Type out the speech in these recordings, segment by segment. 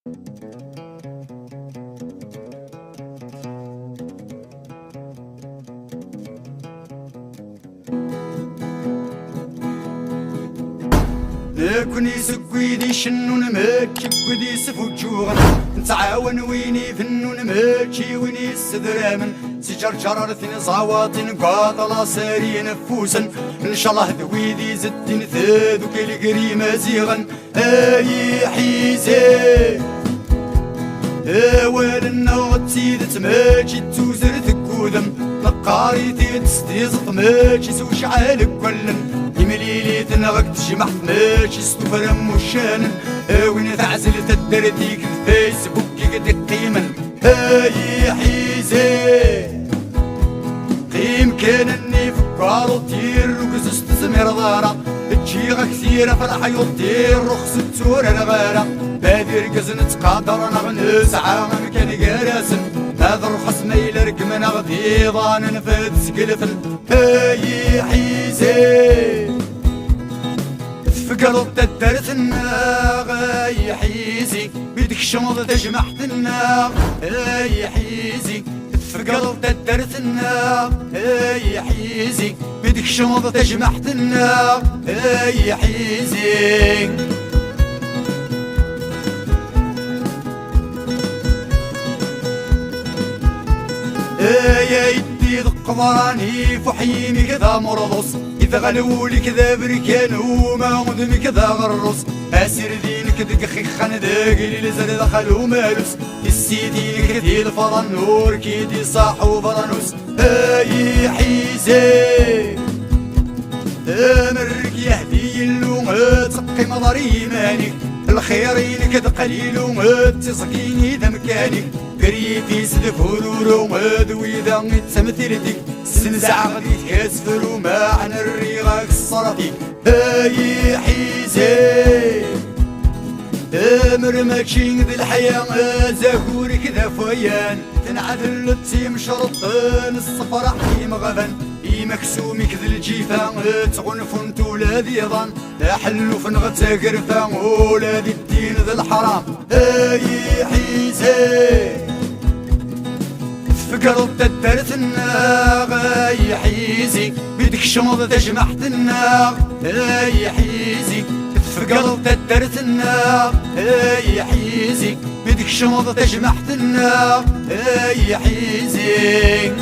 نكوني سكويدي شنو نماكي بودي سفوجوغن نتعاون ويني فنو نماكي ويني السدرامن سجر جررتين زعواطين قاطلا ساري نفوسن ان شاء الله ذويدي زدين ثادو كالقريمة زيغن اي حيزي اولنا غتسيد تماكي توزر تكودم نقاري تستيزط ماكي سوش عالك كلن يمليلي تنغك تجمع ماشي ستفرم وشانن وين تعزل تدرديك الفيسبوك قد قيمن هاي حيزي قيم كانني فكارو طير وقزست زمير ضارة تجيغا كثيرة فرحة يطير رخص تسور الغارة بادر قزن تقادر نغنس عام كان قارسن هذا الرخص ما يلرق من غدي ضان نفد سقلفن هاي حيزي فقرب تدرتنا غاي حيزي بدك شمض تجمعتنا هاي حيزي فقرب تدرتنا هاي حيزي بدك شمض تجمعتنا هاي حيزي يا يدي ذقضراني فحيمي كذا مرضص إذا غلولي كذا بركان وما مدمي كذا غرص أسير دينك دقخي خندق اللي زاد دخلو مالوس السيدي كذي الفضا النور كيدي صاح وفرنوس هاي حيزي مرك يهدي اللوم تسقي مضاري مانك الخيرين كذا قليل ومتسقيني ذا مكانك قريتي سلف هرورو مدوي ذا تمثلتك سنزع غدي تكسفر ومعنى الريغاك الصرفي هاي حيزي مرمكشين ذي الحياة زاكورك ذا فيان تنعدل التيم شرطان الصفر حيم غفن مكسومك ذي الجيفان تغنفن تولادي ظن لا حلو فنغت قرفان ولادي الدين ذي الحرام هاي حيزي فقرب تدرتنا غاي حيزي بدك شمض تجمعتنا هاي حيزي فقرب تدرتنا هاي حيزي بدك شمض تجمعتنا هاي حيزي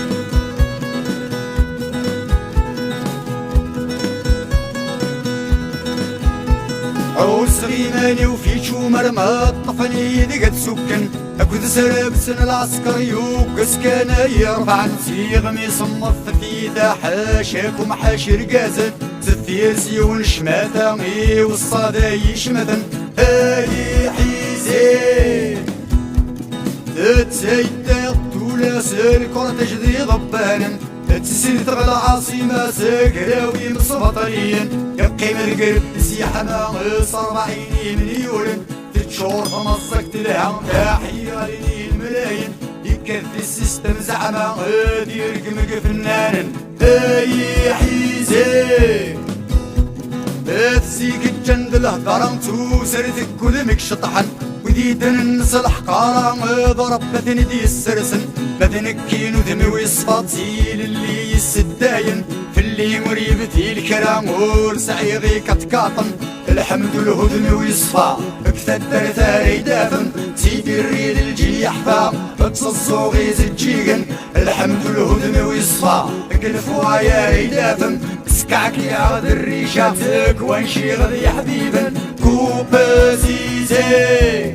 عوس غيماني وفي شومر ما الطفلي قد سكن اكد سرب سن العسكري وقس كان يرفع نسيغ ميصنف في ذا حاشاك ومحاشر قازن زثير سيون شماتا مي والصادا يشمتن هاي حيزي تسيد تولا سالكور تجدي ضبانا تسير تغلى عاصمة ساكراوي مصبطين يبقي مرقرب سياحة ما صار بعيني مليون تتشور فمصك تلهم تحية للملايين يكفي السيستم زعما دير قمق فنان هاي حيزي تسيك الجند الهدرم توسرتك كلمك شطحن وديد الناس الحقارة ضربتني دي السرسن بدنك كينو دموي صفاتيل اللي يسداين في اللي مريبتي الكرام ورسعيغي كتكاطن الحمد الهدم ويصفى اكتدر ثاري دافن سيدي الريد الجي يحفى اتصصوغي زجيغن الحمد الهدم ويصفى اقلفوا يا ريدافن سكعك يا غد الريشة وانشي غد يا حبيبا كوبا زيزي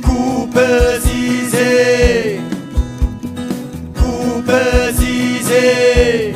كوبا زيزي كوبا زيزي